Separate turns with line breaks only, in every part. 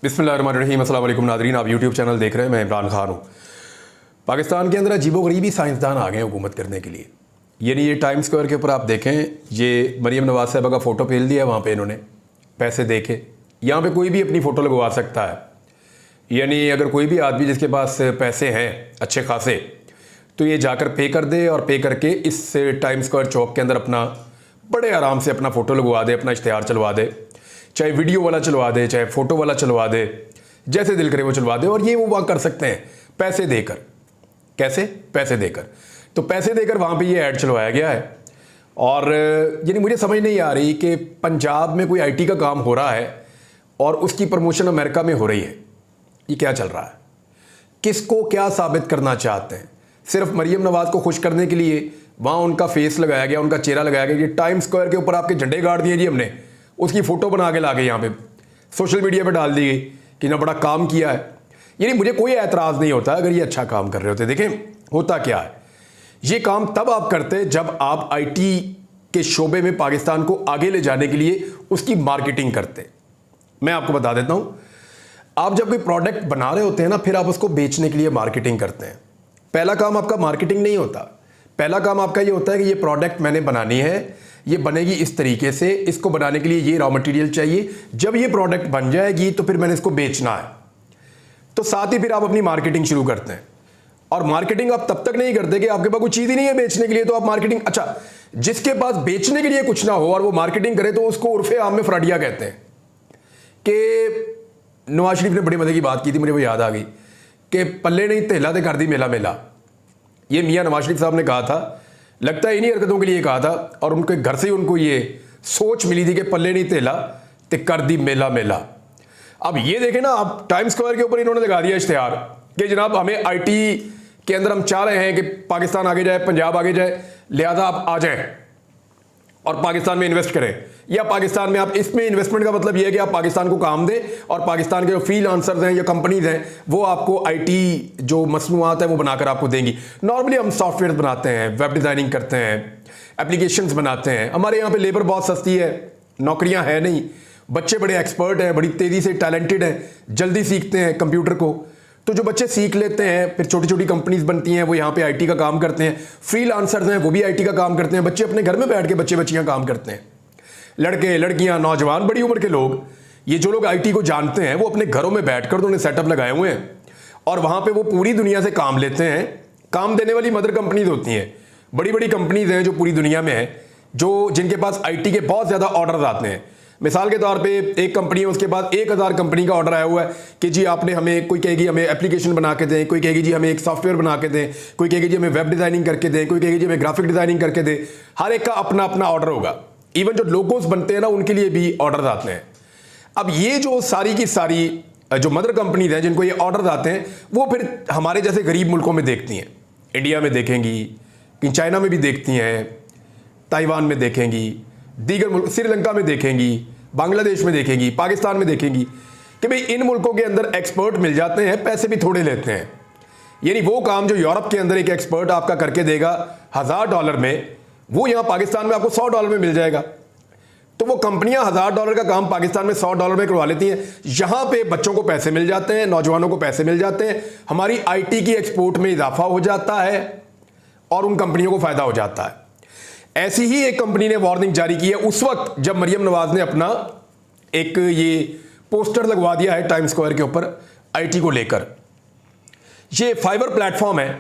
बिस्मिल्लाहिर्रहमानिर्रहीम। अस्सलाम वालेकुम नादरीन, आप यूट्यूब चैनल देख रहे हैं। मैं इमरान खान हूँ। पाकिस्तान के अंदर अजीबोगरीबी साइंसदान आ गए हैं हुकूमत करने के लिए। यानी ये टाइम स्क्वायर के ऊपर आप देखें, ये मरीम नवाज साहबा का फ़ोटो फेल दिया वहाँ पे इन्होंने पैसे दे के। यहाँ पर कोई भी अपनी फ़ोटो लगवा सकता है। यानी अगर कोई भी आदमी जिसके पास पैसे हैं अच्छे खासे, तो ये जाकर पे कर दे और पे करके इस टाइम स्क्वायर चौक के अंदर अपना बड़े आराम से अपना फ़ोटो लगवा दे, अपना इश्तिहार चलवा दे, चाहे वीडियो वाला चलवा दे, चाहे फ़ोटो वाला चलवा दे, जैसे दिल करे वो चलवा दे। और ये वो वहाँ कर सकते हैं पैसे देकर। कैसे? पैसे देकर। तो पैसे देकर वहाँ पे ये ऐड चलवाया गया है। और यानी मुझे समझ नहीं आ रही कि पंजाब में कोई आईटी का काम हो रहा है और उसकी प्रमोशन अमेरिका में हो रही है। ये क्या चल रहा है? किसको क्या साबित करना चाहते हैं? सिर्फ मरीम नवाज को खुश करने के लिए वहाँ उनका फेस लगाया गया, उनका चेहरा लगाया गया। ये टाइम स्क्वायर के ऊपर आपके झंडे गाड़ दिए जी हमने, उसकी फ़ोटो बना के ला के यहाँ पे सोशल मीडिया पे डाल दी गई कि ना बड़ा काम किया है। यानी मुझे कोई एतराज़ नहीं होता अगर ये अच्छा काम कर रहे होते। देखें होता क्या है, ये काम तब आप करते जब आप आईटी के शोबे में पाकिस्तान को आगे ले जाने के लिए उसकी मार्केटिंग करते। मैं आपको बता देता हूँ, आप जब कोई प्रोडक्ट बना रहे होते हैं ना, फिर आप उसको बेचने के लिए मार्केटिंग करते हैं। पहला काम आपका मार्केटिंग नहीं होता। पहला काम आपका ये होता है कि ये प्रोडक्ट मैंने बनानी है, ये बनेगी इस तरीके से, इसको बनाने के लिए ये रॉ मटेरियल चाहिए। जब ये प्रोडक्ट बन जाएगी तो फिर मैंने इसको बेचना है। तो साथ ही फिर आप अपनी मार्केटिंग शुरू करते हैं। और मार्केटिंग आप तब तक नहीं करते कि आपके पास कोई चीज़ ही नहीं है बेचने के लिए, तो आप मार्केटिंग, अच्छा जिसके पास बेचने के लिए कुछ ना हो और वो मार्केटिंग करे तो उसको उर्फे आम में फ्रॉडिया कहते हैं। कि नवाज शरीफ ने बड़ी मजे की बात की थी, मुझे वो याद आ गई कि पल्ले नहीं तेला ते कर दी मेला मेला। ये मियाँ नवाज शरीफ साहब ने कहा था, लगता है इन्हीं हरकतों के लिए कहा था। और उनके घर से ही उनको ये सोच मिली थी कि पल्ले नहीं तेला ते कर दी मेला मेला। अब ये देखें ना, आप टाइम स्क्वायर के ऊपर इन्होंने लगा दिया इश्तिहार कि जनाब हमें आईटी के अंदर हम चाह रहे हैं कि पाकिस्तान आगे जाए, पंजाब आगे जाए, लिहाजा आप आ जाएं और पाकिस्तान में इन्वेस्ट करें। या पाकिस्तान में आप, इसमें इन्वेस्टमेंट का मतलब यह है कि आप पाकिस्तान को काम दें और पाकिस्तान के जो फ्रीलांसर्स हैं या कंपनीज हैं वो आपको आईटी जो मसनूआत है वो बनाकर आपको देंगी। नॉर्मली हम सॉफ्टवेयर बनाते हैं, वेब डिज़ाइनिंग करते हैं, एप्लीकेशंस बनाते हैं। हमारे यहाँ पे लेबर बहुत सस्ती है, नौकरियाँ हैं नहीं, बच्चे बड़े एक्सपर्ट हैं, बड़ी तेज़ी से टैलेंटेड हैं, जल्दी सीखते हैं कंप्यूटर को। तो जो बच्चे सीख लेते हैं फिर छोटी छोटी कंपनीज बनती हैं, वो यहाँ पे आईटी का काम करते हैं। फ्रीलांसर्स हैं वो भी आईटी का काम करते हैं। बच्चे अपने घर में बैठ के बच्चे बच्चियाँ काम करते हैं, लड़के लड़कियाँ नौजवान बड़ी उम्र के लोग। ये जो लोग आईटी को जानते हैं वो अपने घरों में बैठकर उन्होंने सेटअप लगाए हुए हैं और वहाँ पे वो पूरी दुनिया से काम लेते हैं। काम देने वाली मदर कंपनीज होती हैं, बड़ी बड़ी कंपनीज हैं जो पूरी दुनिया में है, जो जिनके पास आईटी के बहुत ज़्यादा ऑर्डर आते हैं। मिसाल के तौर पे एक कंपनी है, उसके बाद 1000 कंपनी का ऑर्डर आया हुआ है कि जी आपने हमें, कोई कहेगी हमें एप्लीकेशन बना के दें, कोई कहेगी जी हमें एक सॉफ्टवेयर बना के दें, कोई कहेगी जी हमें वेब डिज़ाइनिंग करके दें, कोई कहेगी जी हमें ग्राफिक डिज़ाइनिंग करके दें। हर एक का अपना अपना ऑर्डर होगा। इवन जो लोगोस बनते हैं ना, उनके लिए भी ऑर्डर आते हैं। अब ये जो सारी की सारी जो मदर कंपनीज हैं जिनको ये ऑर्डर आते हैं, वो फिर हमारे जैसे गरीब मुल्कों में देखती हैं। इंडिया में देखेंगी, कहीं चाइना में भी देखती हैं, ताइवान में देखेंगी, दीगर मुल्क, श्रीलंका में देखेंगी, बांग्लादेश में देखेंगी, पाकिस्तान में देखेंगी कि भाई इन मुल्कों के अंदर एक्सपर्ट मिल जाते हैं, पैसे भी थोड़े लेते हैं। यानी वो काम जो यूरोप के अंदर एक एक्सपर्ट आपका करके देगा $1000 में, वो यहाँ पाकिस्तान में आपको $100 में मिल जाएगा। तो वो कंपनियां $1000 का काम पाकिस्तान में $100 में करवा लेती हैं। यहाँ पे बच्चों को पैसे मिल जाते हैं, नौजवानों को पैसे मिल जाते हैं, हमारी आईटी की एक्सपोर्ट में इजाफा हो जाता है और उन कंपनियों को फायदा हो जाता है। ऐसी ही एक कंपनी ने वार्निंग जारी की है उस वक्त जब मरीम नवाज ने अपना एक ये पोस्टर लगवा दिया है टाइम स्क्वायर के ऊपर आईटी को लेकर। ये फाइबर प्लेटफॉर्म है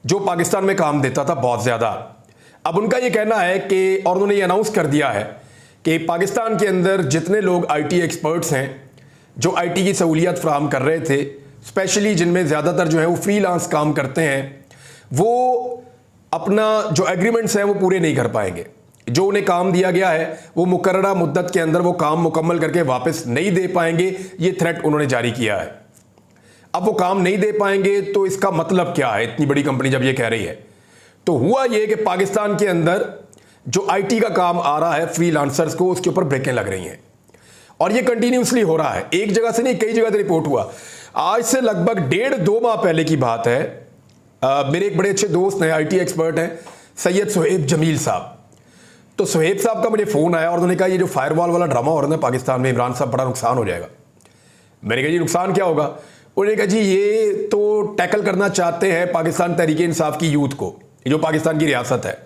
जो पाकिस्तान में काम देता था बहुत ज़्यादा। अब उनका ये कहना है कि, और उन्होंने ये अनाउंस कर दिया है कि पाकिस्तान के अंदर जितने लोग आईटी एक्सपर्ट्स हैं जो आईटी की सहूलियत फराहम कर रहे थे, स्पेशली जिनमें ज़्यादातर जो है वो फ्रीलांस काम करते हैं, वो अपना जो एग्रीमेंट्स हैं वो पूरे नहीं कर पाएंगे। जो उन्हें काम दिया गया है वो मुकर्ररा मुद्दत के अंदर वो काम मुकम्मल करके वापस नहीं दे पाएंगे। ये थ्रेट उन्होंने जारी किया है। अब वो काम नहीं दे पाएंगे तो इसका मतलब क्या है? इतनी बड़ी कंपनी जब ये कह रही है, तो हुआ ये कि पाकिस्तान के अंदर जो आईटी का काम आ रहा है फ्रीलांसर्स को, उसके ऊपर ब्रेकें लग रही हैं और ये कंटिन्यूसली हो रहा है। एक जगह से नहीं, कई जगह से रिपोर्ट हुआ। आज से लगभग 1.5-2 माह पहले की बात है। मेरे एक बड़े अच्छे दोस्त हैं, आईटी एक्सपर्ट हैं, सैयद सुहेब जमील साहब। तो सुहेब साहब का मुझे फ़ोन आया और उन्होंने कहा ये जो फायरवॉल वाला ड्रामा हो रहा है पाकिस्तान में, इमरान साहब बड़ा नुकसान हो जाएगा। मैंने कहा जी नुकसान क्या होगा? उन्होंने कहा जी ये तो टैकल करना चाहते हैं पाकिस्तान तहरीके इंसाफ की यूथ को, जो पाकिस्तान की रियासत है।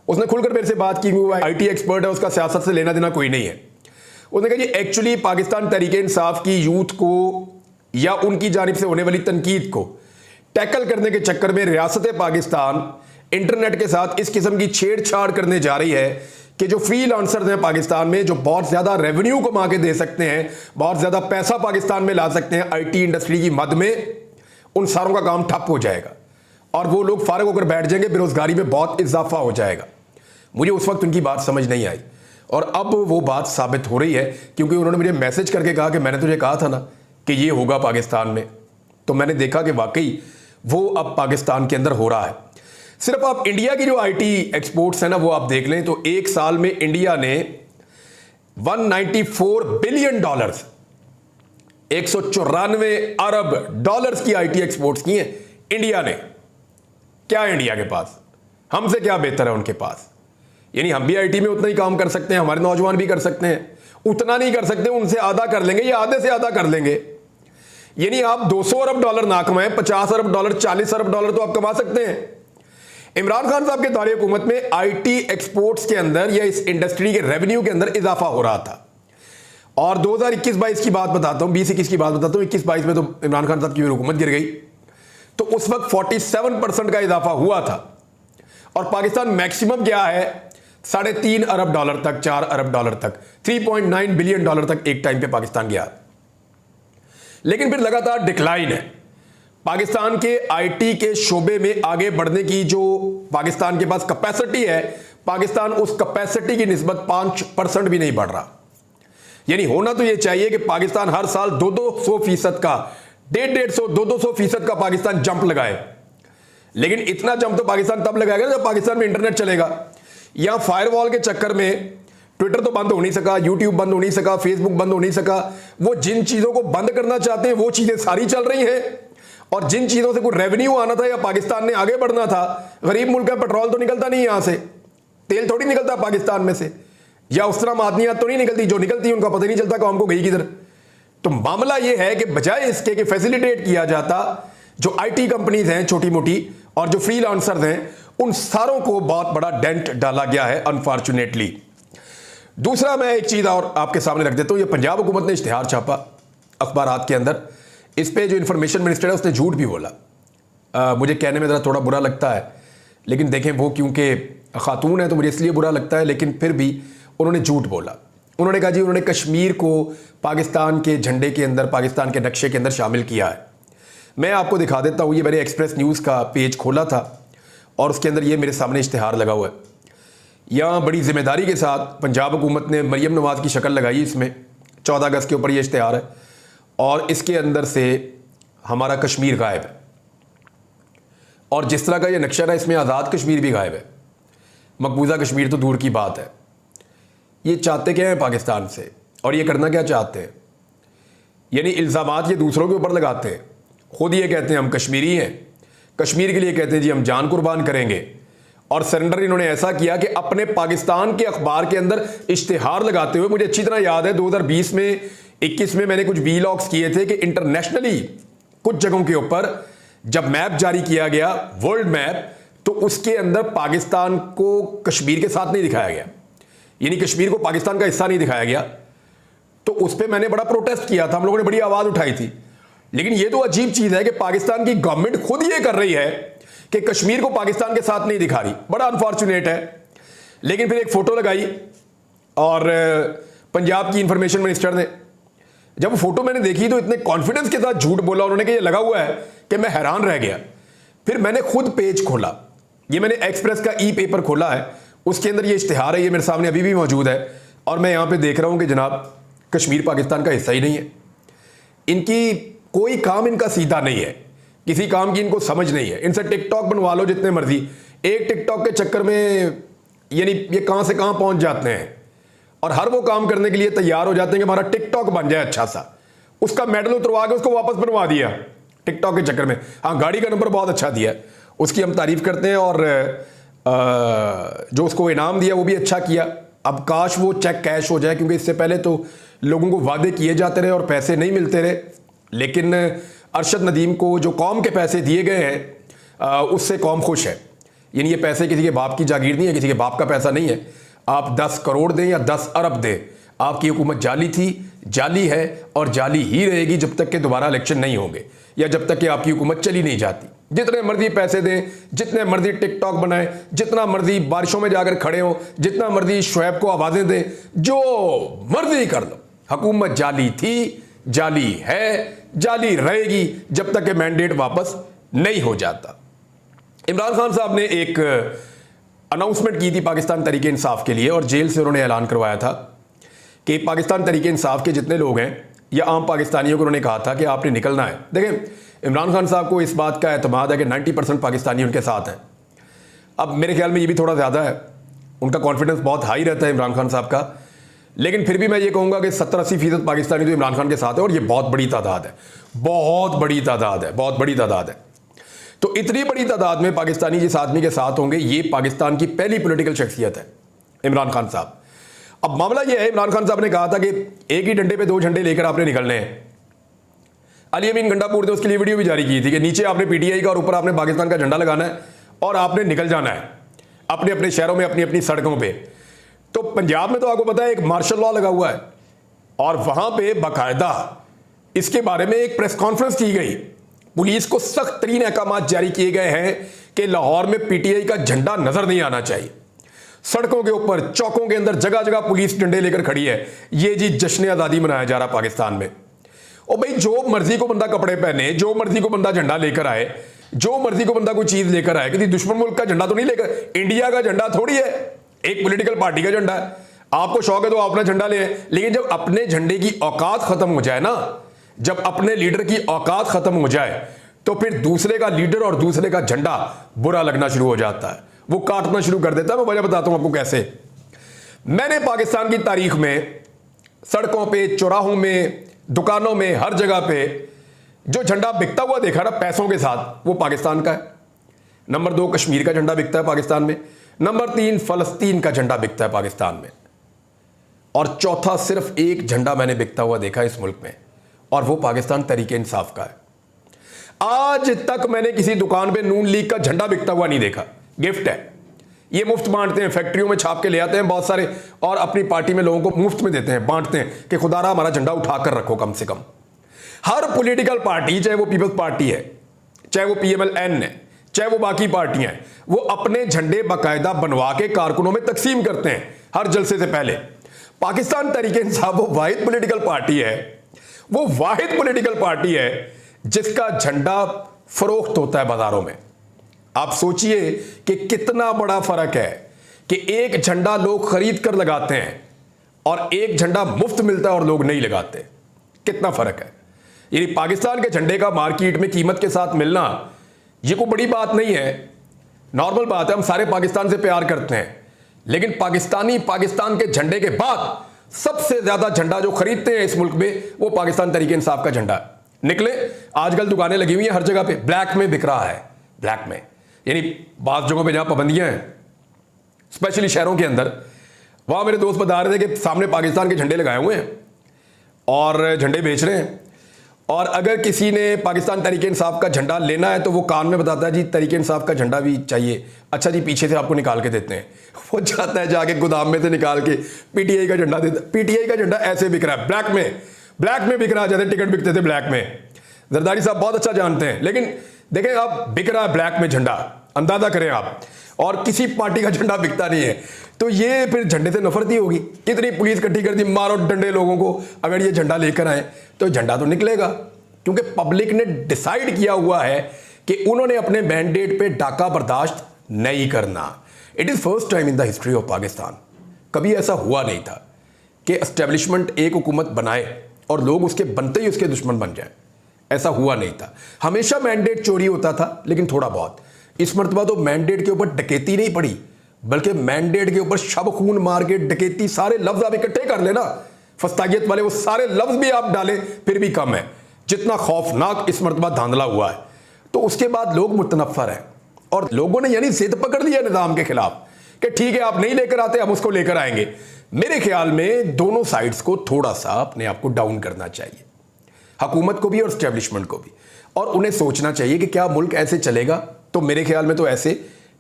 उसने खुलकर मेरे से बात की, वो IT एक्सपर्ट है, उसका सियासत से लेना देना कोई नहीं है। उसने कहा जी एक्चुअली पाकिस्तान तहरीके इंसाफ की यूथ को या उनकी जानिब से होने वाली तनकीद को टैकल करने के चक्कर में रियासत पाकिस्तान इंटरनेट के साथ इस किस्म की छेड़छाड़ करने जा रही है कि जो फ्रीलांसर्स हैं पाकिस्तान में, जो बहुत ज़्यादा रेवेन्यू कमा के दे सकते हैं, बहुत ज़्यादा पैसा पाकिस्तान में ला सकते हैं IT इंडस्ट्री की मद में, उन सारों का काम ठप हो जाएगा और वो लोग फारग होकर बैठ जाएंगे, बेरोजगारी में बहुत इजाफा हो जाएगा। मुझे उस वक्त उनकी बात समझ नहीं आई और अब वो बात साबित हो रही है, क्योंकि उन्होंने मुझे मैसेज करके कहा कि मैंने तुझे कहा था ना कि ये होगा पाकिस्तान में। तो मैंने देखा कि वाकई वो अब पाकिस्तान के अंदर हो रहा है। सिर्फ आप इंडिया की जो IT एक्सपोर्ट्स है ना, वो आप देख लें तो एक साल में इंडिया ने 194 बिलियन डॉलर्स, 194 अरब डॉलर्स की IT एक्सपोर्ट्स की हैं इंडिया ने। क्या है इंडिया के पास? हमसे क्या बेहतर है उनके पास? यानी हम भी IT में उतना ही काम कर सकते हैं, हमारे नौजवान भी कर सकते हैं, उतना नहीं कर सकते, उनसे आधा कर लेंगे या आधे से आधा कर लेंगे। यानी आप 200 अरब डॉलर ना कमाएं, 50 अरब डॉलर, 40 अरब डॉलर तो आप कमा सकते हैं। इमरान खान साहब के दौरे हुकूमत में IT एक्सपोर्ट्स के अंदर या इस इंडस्ट्री के रेवेन्यू के अंदर इजाफा हो रहा था। और 2021-22 की बात बताता हूं, 20-21 की बात बताता हूं, 21-22 में तो इमरान खान साहब की हुकूमत गिर गई, तो उस वक्त 47% का इजाफा हुआ था और पाकिस्तान मैक्सिमम गया है 3.5 अरब डॉलर तक, 4 अरब डॉलर तक, 3.9 बिलियन डॉलर तक एक टाइम पे पाकिस्तान गया। लेकिन फिर लगातार डिक्लाइन है। पाकिस्तान के IT के शोबे में आगे बढ़ने की जो पाकिस्तान के पास कैपेसिटी है, पाकिस्तान उस कैपेसिटी की निस्बत 5% भी नहीं बढ़ रहा। यानी होना तो यह चाहिए कि पाकिस्तान हर साल 200-200% का, 150-200% का पाकिस्तान जंप लगाए। लेकिन इतना जंप तो पाकिस्तान तब लगाएगा जब पाकिस्तान में इंटरनेट चलेगा। यहां फायरवॉल के चक्कर में ट्विटर तो बंद हो नहीं सका, यूट्यूब बंद हो नहीं सका, फेसबुक बंद हो नहीं सका। वो जिन चीजों को बंद करना चाहते हैं वो चीजें सारी चल रही हैं, और जिन चीजों से कोई रेवेन्यू आना था या पाकिस्तान ने आगे बढ़ना था, गरीब मुल्क का पेट्रोल तो निकलता नहीं, यहां से तेल थोड़ी निकलता पाकिस्तान में से, या उस तरह मादनियात तो नहीं निकलती, जो निकलती उनका पता ही नहीं चलता कौम को गई किधर। तो मामला यह है कि बजाय इसके कि फैसिलिटेट किया जाता जो IT कंपनीज हैं छोटी मोटी और जो फ्रीलांसर्स हैं, उन सारों को बहुत बड़ा डेंट डाला गया है अनफॉर्चुनेटली। दूसरा मैं एक चीज और आपके सामने रख देता हूं, ये पंजाब हुकूमत ने इश्तिहार छापा अखबारात के अंदर, इस पे जो इन्फॉर्मेशन मिनिस्टर है उसने झूठ भी बोला। मुझे कहने में ज़रा थोड़ा बुरा लगता है, लेकिन देखें वो क्योंकि खातून है तो मुझे इसलिए बुरा लगता है, लेकिन फिर भी उन्होंने झूठ बोला। उन्होंने कहा जी उन्होंने कश्मीर को पाकिस्तान के झंडे के अंदर, पाकिस्तान के नक्शे के अंदर शामिल किया है। मैं आपको दिखा देता हूँ, ये मैंने एक्सप्रेस न्यूज़ का पेज खोला था और उसके अंदर ये मेरे सामने इश्तिहार लगा हुआ है। यहाँ बड़ी जिम्मेदारी के साथ पंजाब हुकूमत ने मरियम नवाज़ की शक्ल लगाई, इसमें 14 अगस्त के ऊपर ये इश्तिहार है और इसके अंदर से हमारा कश्मीर गायब है। और जिस तरह का ये नक्शा है इसमें आज़ाद कश्मीर भी गायब है, मकबूजा कश्मीर तो दूर की बात है। ये चाहते क्या हैं पाकिस्तान से, और ये करना क्या चाहते हैं? यानी इल्ज़ामात ये दूसरों के ऊपर लगाते हैं, खुद ये कहते हैं हम कश्मीरी हैं, कश्मीर के लिए कहते हैं जी हम जान कुर्बान करेंगे। और सरेंडर इन्होंने ऐसा किया कि अपने पाकिस्तान के अखबार के अंदर इश्तिहार लगाते हुए, मुझे अच्छी तरह याद है 2020 में 21 में मैंने कुछ वीलॉग्स किए थे कि इंटरनेशनली कुछ जगहों के ऊपर जब मैप जारी किया गया, वर्ल्ड मैप, तो उसके अंदर पाकिस्तान को कश्मीर के साथ नहीं दिखाया गया, यानी कश्मीर को पाकिस्तान का हिस्सा नहीं दिखाया गया। तो उस पर मैंने बड़ा प्रोटेस्ट किया था, हम लोगों ने बड़ी आवाज उठाई थी। लेकिन यह तो अजीब चीज है कि पाकिस्तान की गवर्नमेंट खुद ये कर रही है कि कश्मीर को पाकिस्तान के साथ नहीं दिखा रही, बड़ा अनफॉर्चुनेट है। लेकिन फिर एक फोटो लगाई और पंजाब की इंफॉर्मेशन मिनिस्टर ने, जब वो फोटो मैंने देखी तो इतने कॉन्फिडेंस के साथ झूठ बोला उन्होंने कि ये लगा हुआ है कि मैं हैरान रह गया। फिर मैंने खुद पेज खोला, ये मैंने एक्सप्रेस का ई पेपर खोला है, उसके अंदर ये इश्तिहार है, ये मेरे सामने अभी भी मौजूद है और मैं यहां पे देख रहा हूं कि जनाब कश्मीर पाकिस्तान का हिस्सा ही नहीं है। इनकी कोई काम इनका सीधा नहीं है, किसी काम की इनको समझ नहीं है। इनसे टिकटॉक बनवा लो जितने मर्जी, एक टिकटॉक के चक्कर में यानी ये कहां से कहां पहुंच जाते हैं और हर वो काम करने के लिए तैयार हो जाते हैं कि हमारा टिकटॉक बन जाए अच्छा सा, उसका मेडल उतरवा के उसको वापस बनवा दिया टिकटॉक के चक्कर में। हाँ, गाड़ी का नंबर बहुत अच्छा दिया, उसकी हम तारीफ करते हैं, और जो उसको इनाम दिया वो भी अच्छा किया। अब काश वो चेक कैश हो जाए, क्योंकि इससे पहले तो लोगों को वादे किए जाते रहे और पैसे नहीं मिलते रहे। लेकिन अरशद नदीम को जो कौम के पैसे दिए गए हैं उससे कौम खुश है। यानी ये पैसे किसी के बाप की जागीर नहीं है, किसी के बाप का पैसा नहीं है। आप 10 करोड़ दें या 10 अरब दें, आपकी हुकूमत जाली थी, जाली है और जाली ही रहेगी जब तक कि दोबारा इलेक्शन नहीं होंगे या जब तक कि आपकी हुकूमत चली नहीं जाती। जितने मर्जी पैसे दें, जितने मर्जी टिकटॉक बनाएं, जितना मर्जी बारिशों में जाकर खड़े हों, जितना मर्जी शुएब को आवाजें दें, जो मर्जी कर लो, हुकूमत जाली थी, जाली है, जाली रहेगी जब तक कि मैंडेट वापस नहीं हो जाता। इमरान खान साहब ने एक अनाउंसमेंट की थी पाकिस्तान तरीके इंसाफ के लिए और जेल से उन्होंने ऐलान करवाया था कि पाकिस्तान तरीके इंसाफ के जितने लोग हैं या आम पाकिस्तानियों को उन्होंने कहा था कि आपने निकलना है। देखें, इमरान खान साहब को इस बात का एतमाद है कि 90% पाकिस्तानी उनके साथ हैं। अब मेरे ख्याल में ये भी थोड़ा ज़्यादा है, उनका कॉन्फिडेंस बहुत हाई रहता है इमरान खान साहब का, लेकिन फिर भी मैं ये कहूँगा कि 70-80% पाकिस्तानी तो इमरान खान के साथ है और ये बहुत बड़ी तादाद है, बहुत बड़ी तादाद है, बहुत बड़ी तादाद है। तो इतनी बड़ी तादाद में पाकिस्तानी जिस आदमी के साथ होंगे, ये पाकिस्तान की पहली पॉलिटिकल शख्सियत है इमरान खान साहब। अब मामला ये है, इमरान खान साहब ने कहा था कि एक ही डंडे पे 2 झंडे लेकर आपने निकलने हैं। अली अमीन गंडापुर ने उसके लिए वीडियो भी जारी की थी कि नीचे आपने पीटीआई का और ऊपर आपने पाकिस्तान का झंडा लगाना है और आपने निकल जाना है अपने अपने शहरों में, अपनी अपनी सड़कों पे। तो पंजाब में तो आपको पता है एक मार्शल लॉ लगा हुआ है और वहां पे बाकायदा इसके बारे में एक प्रेस कॉन्फ्रेंस की गई। पुलिस को सख्त तरीन अहकाम जारी किए गए हैं कि लाहौर में पीटीआई का झंडा नजर नहीं आना चाहिए। सड़कों के ऊपर, चौकों के अंदर जगह जगह पुलिस डंडे लेकर खड़ी है। ये जी जश्न आज़ादी मनाया जा रहा पाकिस्तान में। और भाई जो मर्जी को बंदा कपड़े पहने, जो मर्जी को बंदा झंडा लेकर आए, जो मर्जी को बंदा कोई चीज लेकर आए, किसी दुश्मन मुल्क का झंडा तो नहीं लेकर, इंडिया का झंडा थोड़ी है, एक पॉलिटिकल पार्टी का झंडा है। आपको शौक है तो अपना झंडा ले, लेकिन जब अपने झंडे की औकात खत्म हो जाए ना, जब अपने लीडर की औकात खत्म हो जाए तो फिर दूसरे का लीडर और दूसरे का झंडा बुरा लगना शुरू हो जाता है, वो काटना शुरू कर देता है। मैं वजह बताता हूं आपको कैसे। मैंने पाकिस्तान की तारीख में सड़कों पे, चौराहों में, दुकानों में, हर जगह पे जो झंडा बिकता हुआ देखा ना पैसों के साथ, वो पाकिस्तान का है। नंबर 2 कश्मीर का झंडा बिकता है पाकिस्तान में, नंबर 3 फलस्तीन का झंडा बिकता है पाकिस्तान में, और चौथा सिर्फ एक झंडा मैंने बिकता हुआ देखा इस मुल्क में, और वो पाकिस्तान तरीके इंसाफ का है। आज तक मैंने किसी दुकान पे नून लीग का झंडा बिकता हुआ नहीं देखा। गिफ्ट है, ये मुफ्त बांटते हैं, फैक्ट्रियों में छाप के ले आते हैं बहुत सारे और अपनी पार्टी में लोगों को मुफ्त में देते हैं, बांटते हैं कि खुदारा हमारा झंडा उठाकर रखो कम से कम। हर पॉलिटिकल पार्टी, चाहे वो पीपल्स पार्टी है, चाहे वो PMLN है, चाहे वो बाकी पार्टियां हैं, वो अपने झंडे बाकायदा बनवा के कारकुनों में तकसीम करते हैं हर जलसे से पहले। पाकिस्तान तरीके इंसाफ वो वाहिद पॉलिटिकल पार्टी है, वो वाहिद पॉलिटिकल पार्टी है जिसका झंडा फरोख्त होता है बाजारों में। आप सोचिए कि कितना बड़ा फर्क है कि एक झंडा लोग खरीद कर लगाते हैं और एक झंडा मुफ्त मिलता है और लोग नहीं लगाते। कितना फर्क है। यानी पाकिस्तान के झंडे का मार्केट में कीमत के साथ मिलना ये कोई बड़ी बात नहीं है, नॉर्मल बात है। हम सारे पाकिस्तान से प्यार करते हैं, लेकिन पाकिस्तानी पाकिस्तान के झंडे के बाद सबसे ज्यादा झंडा जो खरीदते हैं इस मुल्क में वो पाकिस्तान तरीके इंसाफ का झंडा निकले। आजकल दुकानें लगी हुई हैं हर जगह पे, ब्लैक में बिक रहा है, ब्लैक में। यानी बात जगहों पे जहां पाबंदियां हैं, स्पेशली शहरों के अंदर, वहां मेरे दोस्त बता रहे थे कि सामने पाकिस्तान के झंडे लगाए हुए हैं और झंडे बेच रहे हैं, और अगर किसी ने पाकिस्तान तरीके इंसाफ का झंडा लेना है तो वो कान में बताता है जी तरीके इंसाफ का झंडा भी चाहिए, अच्छा जी पीछे से आपको निकाल के देते हैं। वो जाता है जाके गोदाम में से निकाल के पीटीआई का झंडा देता है। पीटीआई का झंडा ऐसे बिक रहा है, ब्लैक में, ब्लैक में बिक रहा है, जैसे टिकट बिकते थे ब्लैक में। जरदारी साहब बहुत अच्छा जानते हैं, लेकिन देखें आप, बिक रहा है ब्लैक में झंडा, अंदाजा करें आप, और किसी पार्टी का झंडा बिकता नहीं है। तो ये फिर झंडे से नफरत ही होगी। कितनी पुलिस इकट्ठी कर दी, मारो डंडे लोगों को, अगर ये झंडा लेकर आए तो झंडा तो निकलेगा, क्योंकि पब्लिक ने डिसाइड किया हुआ है कि उन्होंने अपने मैंडेट पे डाका बर्दाश्त नहीं करना। It is first time in the history of Pakistan, कभी ऐसा हुआ नहीं था कि एस्टेब्लिशमेंट एक हुकूमत बनाए और लोग उसके बनते ही उसके दुश्मन बन जाए। ऐसा हुआ नहीं था, हमेशा मैंडेट चोरी होता था, लेकिन थोड़ा बहुत। इस मरतबा तो मैंडेट के ऊपर डकैती नहीं पड़ी, बल्कि मैंडेट के ऊपर शब खून मार के डकैती, सारे लफ्ज आप इकट्ठे कर लेना, फस्तागियत वाले वो सारे लफ्ज भी आप डालें फिर भी कम है, जितना खौफनाक इस मरतबा धांधला हुआ है। तो उसके बाद लोग मुतनफ़र हैं और लोगों ने यानी जिद पकड़ लिया निज़ाम के खिलाफ कि ठीक है आप नहीं लेकर आते, हम उसको लेकर आएंगे। मेरे ख्याल में दोनों साइड्स को थोड़ा सा अपने आप को डाउन करना चाहिए, हुकूमत को भी और स्टैब्लिशमेंट को भी, और उन्हें सोचना चाहिए कि क्या मुल्क ऐसे चलेगा। तो मेरे ख्याल में तो ऐसे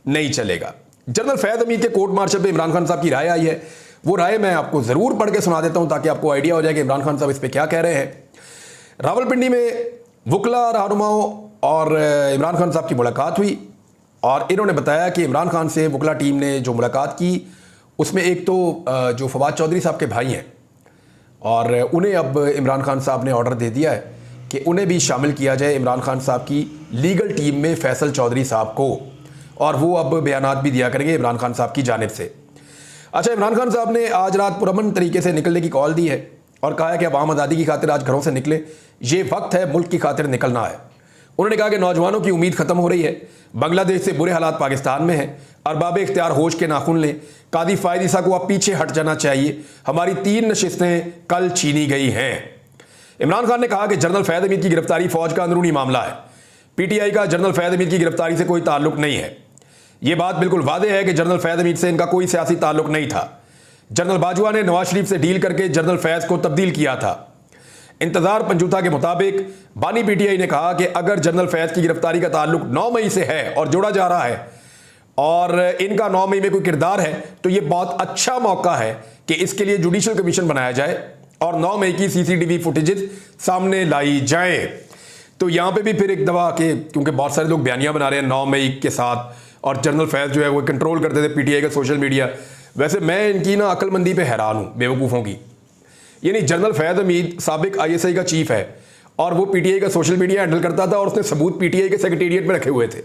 नहीं चलेगा। जनरल फैज हमीद के कोर्ट मार्शल पे इमरान खान साहब की राय आई है, वो राय मैं आपको जरूर पढ़ के सुना देता हूं ताकि आपको आइडिया हो जाए कि इमरान खान साहब इस पे क्या कह रहे हैं। रावलपिंडी में वकला, रहनुमाओं और इमरान खान साहब की मुलाकात हुई और इन्होंने बताया कि इमरान खान से वकला टीम ने जो मुलाकात की उसमें एक तो जो फवाद चौधरी साहब के भाई हैं और उन्हें अब इमरान खान साहब ने ऑर्डर दे दिया है कि उन्हें भी शामिल किया जाए इमरान खान साहब की लीगल टीम में, फैसल चौधरी साहब को, और वो अब बयानात भी दिया करेंगे इमरान खान साहब की जानिब से। अच्छा, इमरान खान साहब ने आज रात पुरअमन तरीके से निकलने की कॉल दी है और कहा है कि अवाम आज़ादी की खातिर आज घरों से निकले, ये वक्त है मुल्क की खातिर निकलना है। उन्होंने कहा कि नौजवानों की उम्मीद खत्म हो रही है, बांग्लादेश से बुरे हालात पाकिस्तान में हैं, अरबाब इख्तियार होश के नाखून लें, कादी फायद ईसा को अब पीछे हट जाना चाहिए, हमारी 3 नशिस्तें कल छीनी गई हैं। इमरान खान ने कहा कि जनरल फैज हमीद की गिरफ्तारी फौज का अंदरूनी मामला है, पीटीआई का जनरल फैज हमीद की गिरफ्तारी से कोई ताल्लुक नहीं है। यह बात बिल्कुल वादे है कि जनरल फैज हमीद से इनका कोई सियासी ताल्लुक नहीं था। जनरल बाजवा ने नवाज शरीफ से डील करके जनरल फैज को तब्दील किया था। इंतजार पंजूता के मुताबिक बानी पीटीआई ने कहा कि अगर जनरल फैज की गिरफ्तारी का ताल्लुक 9 मई से है और जोड़ा जा रहा है और इनका 9 मई में कोई किरदार है तो यह बहुत अच्छा मौका है कि इसके लिए जुडिशल कमीशन बनाया जाए और 9 मई की सीसीटीवी फुटेजेस सामने लाई जाए। तो यहां पे भी फिर एक दफा के, क्योंकि बहुत सारे लोग बयानियां बना रहे हैं 9 मई के साथ, और जनरल फैज जो है वो कंट्रोल करते थे पीटीआई का सोशल मीडिया। वैसे मैं इनकी ना अक्लमंदी पे हैरान हूं, बेवकूफ़ों की। यानी जनरल फैज हमीद साबिक आईएसआई का चीफ है और वो पीटीआई का सोशल मीडिया हैंडल करता था और उसने सबूत पीटीआई के सेक्रेटेरिएट में रखे हुए थे।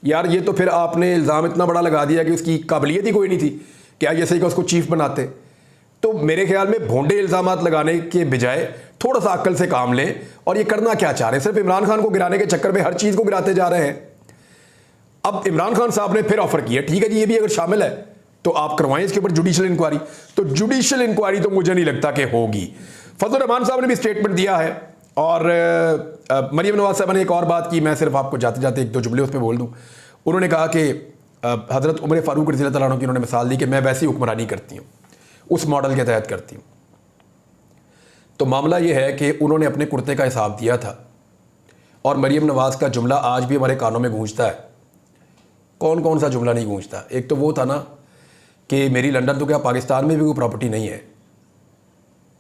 यार ये तो फिर आपने इल्ज़ाम इतना बड़ा लगा दिया कि उसकी काबिलियत ही कोई नहीं थी कि आईएसआई का उसको चीफ बनाते। तो मेरे ख्याल में भोंडे इल्ज़ामात लगाने के बजाय थोड़ा सा अक्ल से काम लें। और ये करना क्या चाह रहे हैं, सिर्फ इमरान खान को गिराने के चक्कर में हर चीज़ को गिराते जा रहे हैं। अब इमरान खान साहब ने फिर ऑफर किया, ठीक है जी ये भी अगर शामिल है तो आप करवाएं इसके ऊपर जुडिशल इंक्वायरी। तो जुडिशल इंक्वायरी तो मुझे नहीं लगता कि होगी। फजल रहमान साहब ने भी स्टेटमेंट दिया है और मरियम नवाज साहब ने एक और बात की, मैं सिर्फ आपको जाते जाते 1-2 जुमले उस पर बोल दूं। उन्होंने कहा कि हज़रत उमर फारूक रज़ी अल्लाह अन्हु की उन्होंने मिसाल दी कि मैं वैसी हुक्मरानी करती हूँ, उस मॉडल के तहत करती हूँ। तो मामला यह है कि उन्होंने अपने कुर्ते का हिसाब दिया था और मरियम नवाज का जुमला आज भी हमारे कानों में गूंजता है। कौन कौन सा जुमला नहीं गूंजता। एक तो वो था ना कि मेरी लंदन तो क्या पाकिस्तान में भी कोई प्रॉपर्टी नहीं है।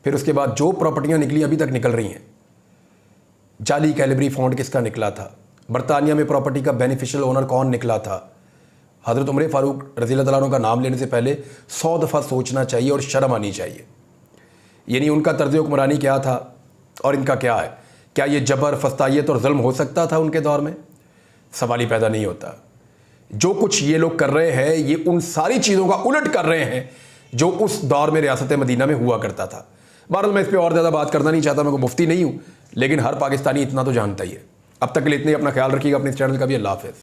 फिर उसके बाद जो प्रॉपर्टियां निकली अभी तक निकल रही हैं, जाली कैलिबरी फॉन्ट किसका निकला था, बरतानिया में प्रॉपर्टी का बेनिफिशियल ओनर कौन निकला था। हज़रत उमर फारूक रज़ी अल्लाह अन्हु का नाम लेने से पहले 100 दफ़ा सोचना चाहिए और शर्म आनी चाहिए। यानी उनका तर्ज हुक्मरानी क्या था और इनका क्या है। क्या ये जबर, फस्तायत और जुल्म हो सकता था उनके दौर में? सवाल ही पैदा नहीं होता। जो कुछ ये लोग कर रहे हैं ये उन सारी चीज़ों का उलट कर रहे हैं जो उस दौर में रियासत मदीना में हुआ करता था। बहरहाल मैं इस पर और ज़्यादा बात करना नहीं चाहता, मैं कोई मुफ्ती नहीं हूँ, लेकिन हर पाकिस्तानी इतना तो जानता ही है। अब तक के लिए इतने, अपना ख्याल रखिएगा, अपने इस चैनल का भी। अल्लाह हाफ़िज़।